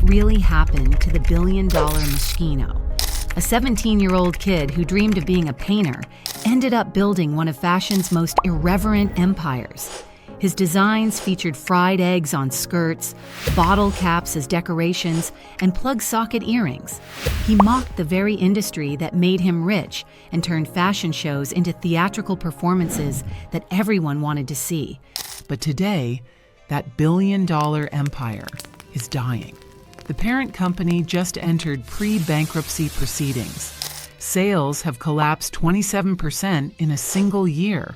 really happened to the billion-dollar Moschino? A 17-year-old kid who dreamed of being a painter ended up building one of fashion's most irreverent empires. His designs featured fried eggs on skirts, bottle caps as decorations, and plug socket earrings. He mocked the very industry that made him rich and turned fashion shows into theatrical performances that everyone wanted to see. But today, that billion-dollar empire is dying. The parent company just entered pre-bankruptcy proceedings. Sales have collapsed 27% in a single year.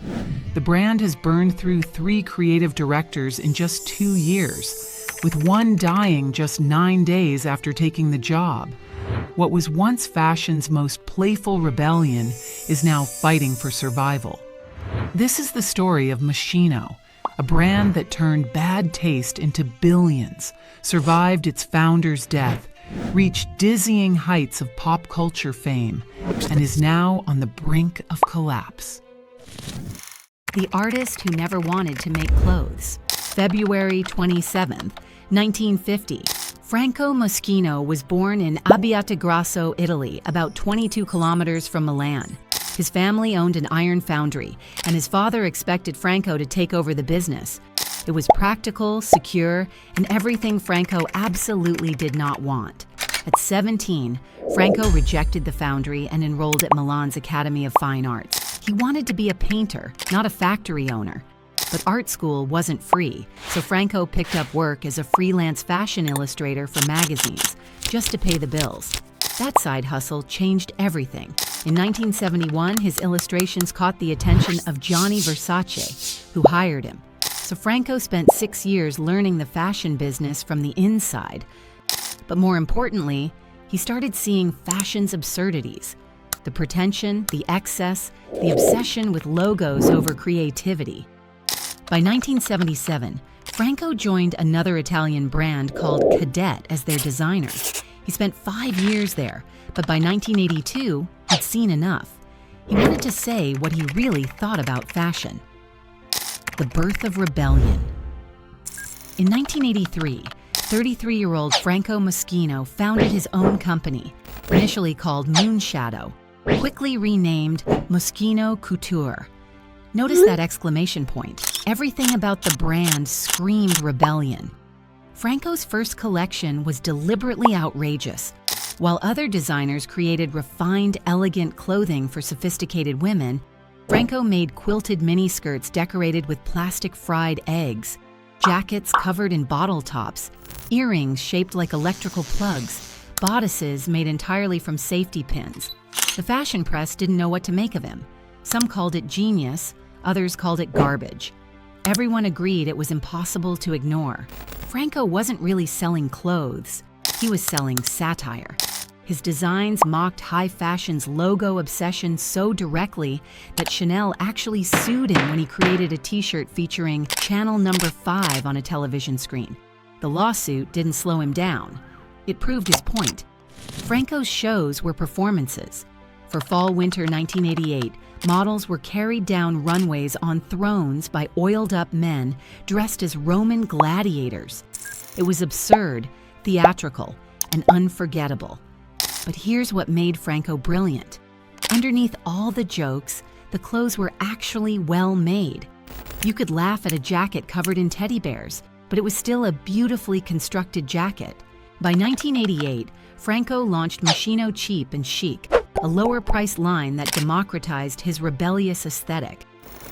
The brand has burned through 3 creative directors in just 2 years, with one dying just 9 days after taking the job. What was once fashion's most playful rebellion is now fighting for survival. This is the story of Moschino, a brand that turned bad taste into billions, survived its founder's death, reached dizzying heights of pop culture fame, and is now on the brink of collapse. The artist who never wanted to make clothes. February 27, 1950. Franco Moschino was born in Abbiategrasso, Italy, about 22 kilometers from Milan. His family owned an iron foundry, and his father expected Franco to take over the business. It was practical, secure, and everything Franco absolutely did not want. At 17, Franco rejected the foundry and enrolled at Milan's Academy of Fine Arts. He wanted to be a painter, not a factory owner. But art school wasn't free, so Franco picked up work as a freelance fashion illustrator for magazines, just to pay the bills. That side hustle changed everything. In 1971, his illustrations caught the attention of Gianni Versace, who hired him. So Franco spent 6 years learning the fashion business from the inside. But more importantly, he started seeing fashion's absurdities. The pretension, the excess, the obsession with logos over creativity. By 1977, Franco joined another Italian brand called Cadet as their designer. He spent 5 years there, but by 1982, he'd seen enough. He wanted to say what he really thought about fashion. The birth of rebellion. In 1983, 33-year-old Franco Moschino founded his own company, initially called Moonshadow, quickly renamed Moschino Couture. Notice that exclamation point. Everything about the brand screamed rebellion. Franco's first collection was deliberately outrageous. While other designers created refined, elegant clothing for sophisticated women, Franco made quilted miniskirts decorated with plastic fried eggs, jackets covered in bottle tops, earrings shaped like electrical plugs, bodices made entirely from safety pins. The fashion press didn't know what to make of him. Some called it genius, others called it garbage. Everyone agreed it was impossible to ignore. Franco wasn't really selling clothes, he was selling satire. His designs mocked high fashion's logo obsession so directly that Chanel actually sued him when he created a t-shirt featuring channel number 5 on a television screen. The lawsuit didn't slow him down. It proved his point. Franco's shows were performances. For fall-winter 1988, models were carried down runways on thrones by oiled-up men dressed as Roman gladiators. It was absurd, theatrical, and unforgettable. But here's what made Franco brilliant. Underneath all the jokes, the clothes were actually well made. You could laugh at a jacket covered in teddy bears, but it was still a beautifully constructed jacket. By 1988, Franco launched Moschino Cheap and Chic, a lower-priced line that democratized his rebellious aesthetic.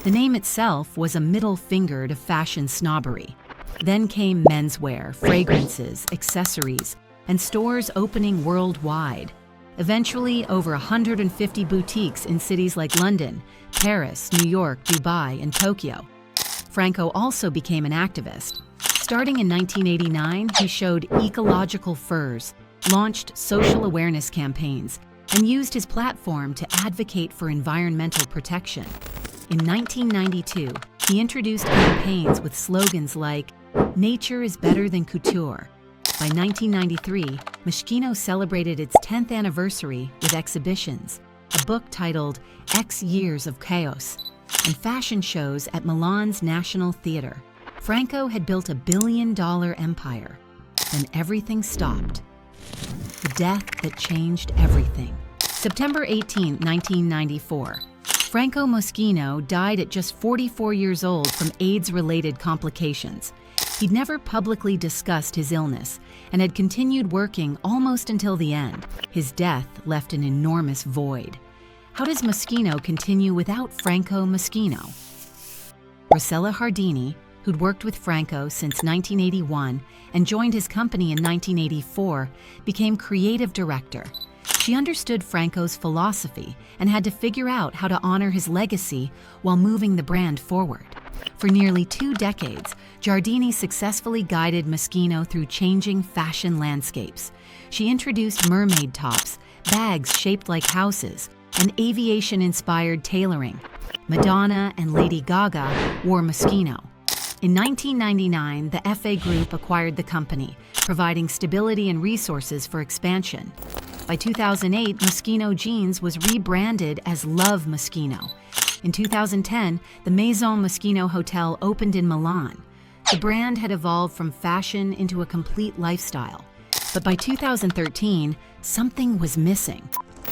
The name itself was a middle finger to fashion snobbery. Then came menswear, fragrances, accessories, and stores opening worldwide. Eventually, over 150 boutiques in cities like London, Paris, New York, Dubai, and Tokyo. Franco also became an activist. Starting in 1989, he showed ecological furs, launched social awareness campaigns, and used his platform to advocate for environmental protection. In 1992, he introduced campaigns with slogans like, "Nature is better than couture." By 1993, Moschino celebrated its 10th anniversary with exhibitions, a book titled X Years of Chaos, and fashion shows at Milan's National Theatre. Franco had built a billion-dollar empire. Then everything stopped. The death that changed everything. September 18, 1994. Franco Moschino died at just 44 years old from AIDS-related complications. He'd never publicly discussed his illness and had continued working almost until the end. His death left an enormous void. How does Moschino continue without Franco Moschino? Rossella Hardini, who'd worked with Franco since 1981 and joined his company in 1984, became creative director. She understood Franco's philosophy and had to figure out how to honor his legacy while moving the brand forward. For nearly 2 decades, Giardini successfully guided Moschino through changing fashion landscapes. She introduced mermaid tops, bags shaped like houses, and aviation-inspired tailoring. Madonna and Lady Gaga wore Moschino. In 1999, the FA Group acquired the company, providing stability and resources for expansion. By 2008, Moschino Jeans was rebranded as Love Moschino. In 2010, the Maison Moschino Hotel opened in Milan. The brand had evolved from fashion into a complete lifestyle. But by 2013, something was missing.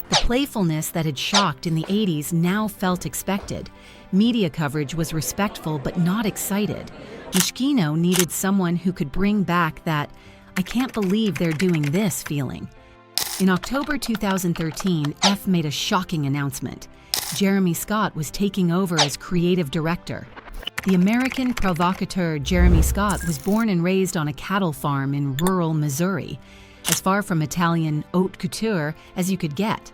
The playfulness that had shocked in the 80s now felt expected. Media coverage was respectful but not excited. Moschino needed someone who could bring back that, "I can't believe they're doing this" feeling. In October 2013, F made a shocking announcement. Jeremy Scott was taking over as creative director. The American Provocateur Jeremy Scott was born and raised on a cattle farm in rural Missouri, as far from Italian haute couture as you could get.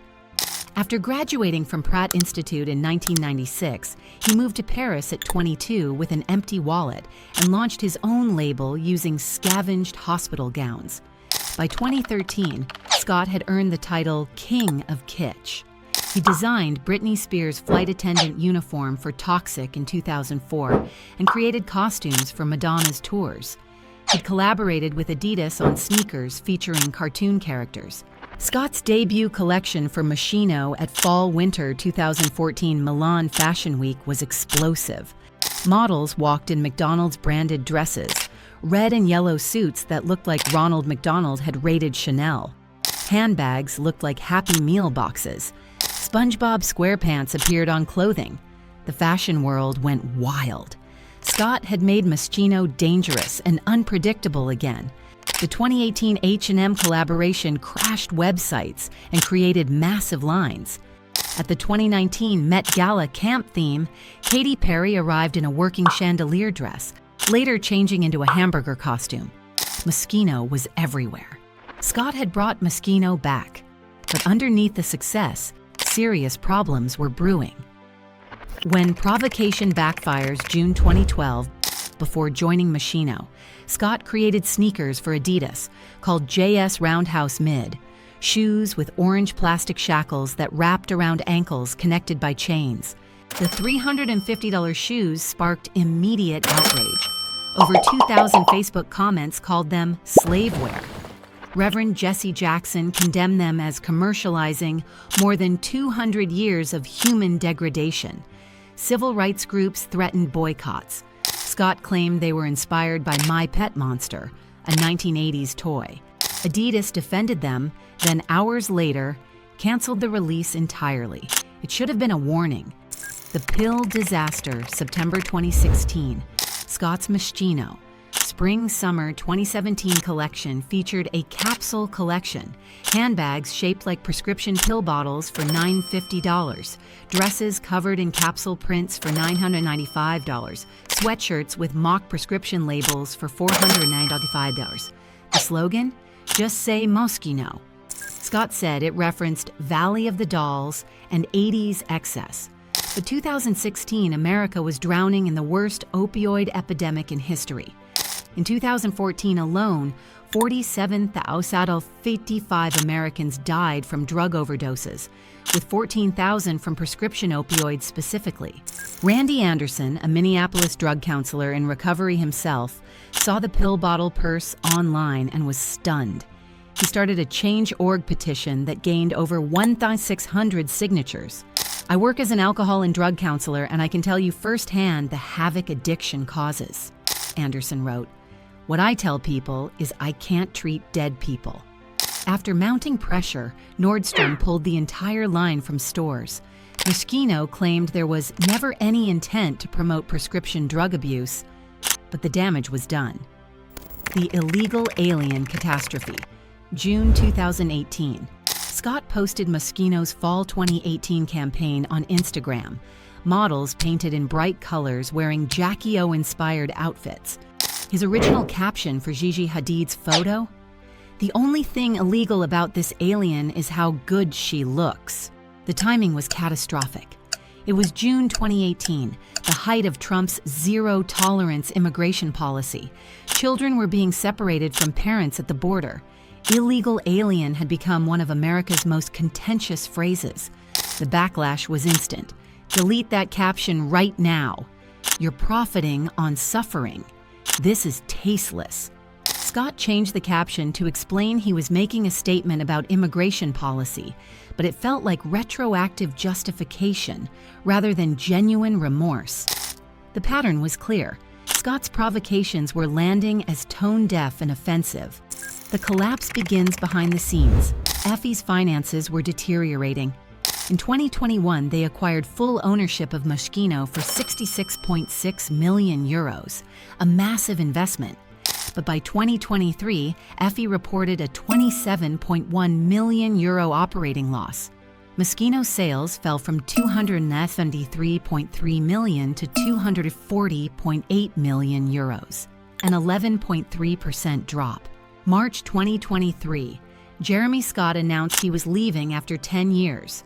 After graduating from Pratt Institute in 1996, he moved to Paris at 22 with an empty wallet and launched his own label using scavenged hospital gowns. By 2013, Scott had earned the title King of Kitsch. He designed Britney Spears' flight attendant uniform for Toxic in 2004 and created costumes for Madonna's tours. He'd collaborated with Adidas on sneakers featuring cartoon characters. Scott's debut collection for Moschino at Fall-Winter 2014 Milan Fashion Week was explosive. Models walked in McDonald's branded dresses, red and yellow suits that looked like Ronald McDonald had raided Chanel. Handbags looked like Happy Meal boxes. SpongeBob SquarePants appeared on clothing. The fashion world went wild. Scott had made Moschino dangerous and unpredictable again. The 2018 H&M collaboration crashed websites and created massive lines. At the 2019 Met Gala camp theme, Katy Perry arrived in a working chandelier dress, later changing into a hamburger costume. Moschino was everywhere. Scott had brought Moschino back, but underneath the success, serious problems were brewing. When Provocation Backfires June 2012, before joining Moschino, Scott created sneakers for Adidas called JS Roundhouse Mid, shoes with orange plastic shackles that wrapped around ankles connected by chains. The $350 shoes sparked immediate outrage. Over 2,000 Facebook comments called them slaveware. Reverend Jesse Jackson condemned them as commercializing more than 200 years of human degradation. Civil rights groups threatened boycotts. Scott claimed they were inspired by My Pet Monster, a 1980s toy. Adidas defended them, then hours later, canceled the release entirely. It should have been a warning. The Pill Disaster, September 2016. Scott's Moschino. Spring-Summer 2017 collection featured a capsule collection, handbags shaped like prescription pill bottles for $950, dresses covered in capsule prints for $995, sweatshirts with mock prescription labels for $495. The slogan? Just say Moschino. Scott said it referenced Valley of the Dolls and 80s excess. But 2016, America was drowning in the worst opioid epidemic in history. In 2014 alone, 47,000 out of 55 Americans died from drug overdoses, with 14,000 from prescription opioids specifically. Randy Anderson, a Minneapolis drug counselor in recovery himself, saw the pill bottle purse online and was stunned. He started a Change.org petition that gained over 1,600 signatures. I work as an alcohol and drug counselor, and I can tell you firsthand the havoc addiction causes, Anderson wrote. What I tell people is I can't treat dead people. After mounting pressure, Nordstrom pulled the entire line from stores. Moschino claimed there was never any intent to promote prescription drug abuse, but the damage was done. The illegal alien catastrophe. June 2018. Scott posted Moschino's Fall 2018 campaign on Instagram. Models painted in bright colors wearing Jackie O-inspired outfits. His original caption for Gigi Hadid's photo? "The only thing illegal about this alien is how good she looks." The timing was catastrophic. It was June 2018, the height of Trump's zero-tolerance immigration policy. Children were being separated from parents at the border. Illegal alien had become one of America's most contentious phrases. The backlash was instant. Delete that caption right now. You're profiting on suffering. This is tasteless. Scott changed the caption to explain he was making a statement about immigration policy, but it felt like retroactive justification rather than genuine remorse. The pattern was clear. Scott's provocations were landing as tone-deaf and offensive. The collapse begins behind the scenes. Effie's finances were deteriorating. In 2021, they acquired full ownership of Moschino for 66.6 million euros, a massive investment. But by 2023, Effie reported a 27.1 million euro operating loss. Moschino's sales fell from 273.3 million to 240.8 million euros, an 11.3% drop. March 2023, Jeremy Scott announced he was leaving after 10 years.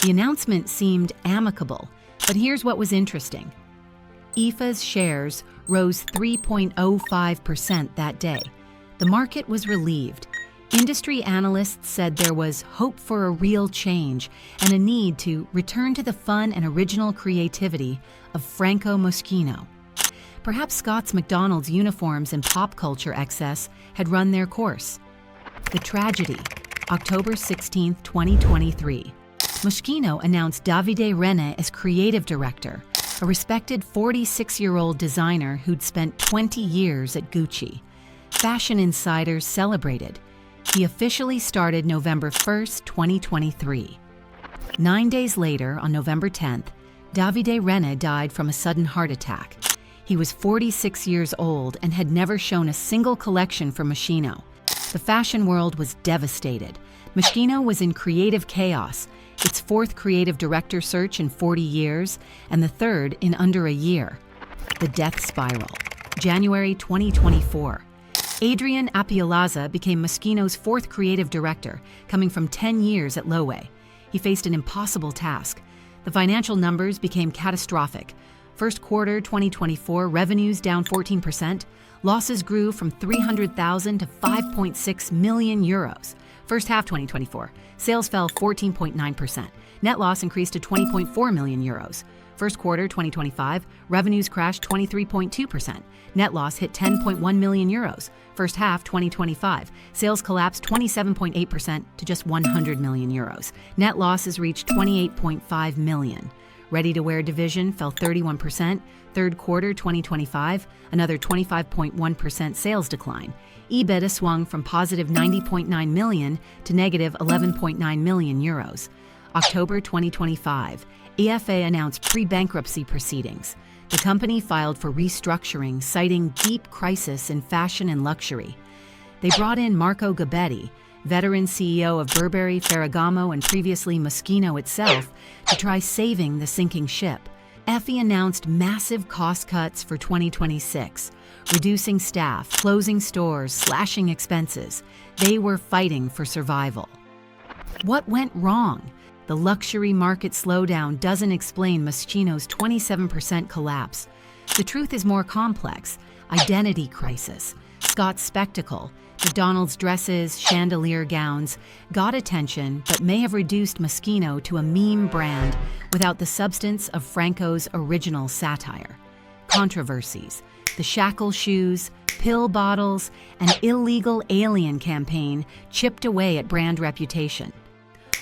The announcement seemed amicable, but here's what was interesting. IFA's shares rose 3.05% that day. The market was relieved. Industry analysts said there was hope for a real change and a need to return to the fun and original creativity of Franco Moschino. Perhaps Scott's McDonald's uniforms and pop culture excess had run their course. The tragedy, October 16, 2023. Moschino announced Davide Rene as creative director, a respected 46-year-old designer who'd spent 20 years at Gucci. Fashion insiders celebrated. He officially started November 1, 2023. 9 days later, on November 10th, Davide Rene died from a sudden heart attack. He was 46 years old and had never shown a single collection for Moschino. The fashion world was devastated. Moschino was in creative chaos, its fourth creative director search in 40 years, and the third in under a year. The death spiral. January 2024. Adrian Appialazza became Moschino's fourth creative director, coming from 10 years at Loewe. He faced an impossible task. The financial numbers became catastrophic. First quarter 2024, revenues down 14%. Losses grew from 300,000 to 5.6 million euros. First half 2024, sales fell 14.9%. Net loss increased to 20.4 million euros. First quarter 2025, revenues crashed 23.2%. Net loss hit 10.1 million euros. First half 2025, sales collapsed 27.8% to just 100 million euros. Net losses reached 28.5 million. Ready-to-wear division fell 31%. Third quarter 2025, another 25.1% sales decline. EBITDA swung from positive 90.9 million to negative 11.9 million euros. October 2025, EFA announced pre-bankruptcy proceedings. The company filed for restructuring, citing deep crisis in fashion and luxury. They brought in Marco Gabbetti, veteran CEO of Burberry, Ferragamo, and previously Moschino itself, to try saving the sinking ship. Effie announced massive cost cuts for 2026, reducing staff, closing stores, slashing expenses. They were fighting for survival. What went wrong? The luxury market slowdown doesn't explain Moschino's 27% collapse. The truth is more complex. Identity crisis. Scott's spectacle, McDonald's dresses, chandelier gowns, got attention but may have reduced Moschino to a meme brand without the substance of Franco's original satire. Controversies. The shackle shoes, pill bottles, and illegal alien campaign chipped away at brand reputation.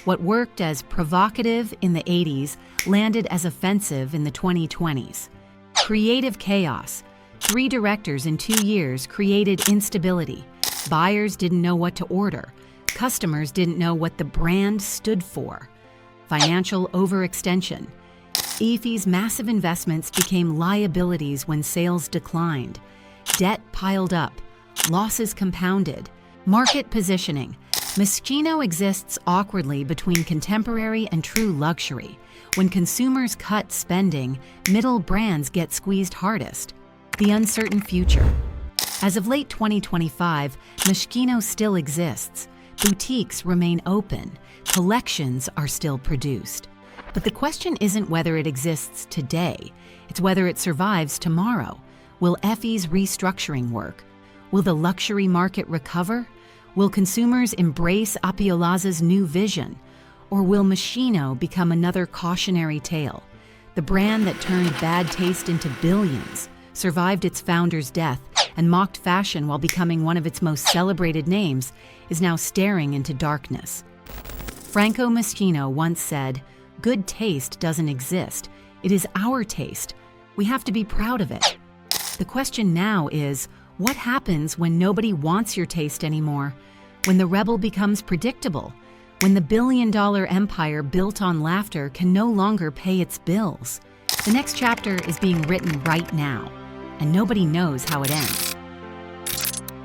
What worked as provocative in the 80s landed as offensive in the 2020s. Creative chaos. 3 directors in 2 years created instability. Buyers didn't know what to order. Customers didn't know what the brand stood for. Financial overextension. Effie's massive investments became liabilities when sales declined. Debt piled up. Losses compounded. Market positioning. Moschino exists awkwardly between contemporary and true luxury. When consumers cut spending, middle brands get squeezed hardest. The uncertain future. As of late 2025, Moschino still exists. Boutiques remain open. Collections are still produced. But the question isn't whether it exists today, it's whether it survives tomorrow. Will Effie's restructuring work? Will the luxury market recover? Will consumers embrace Appiolazza's new vision? Or will Moschino become another cautionary tale? The brand that turned bad taste into billions, survived its founder's death, and mocked fashion while becoming one of its most celebrated names, is now staring into darkness. Franco Moschino once said, "Good taste doesn't exist. It is our taste. We have to be proud of it." The question now is, what happens when nobody wants your taste anymore? When the rebel becomes predictable? When the billion-dollar empire built on laughter can no longer pay its bills? The next chapter is being written right now, and nobody knows how it ends.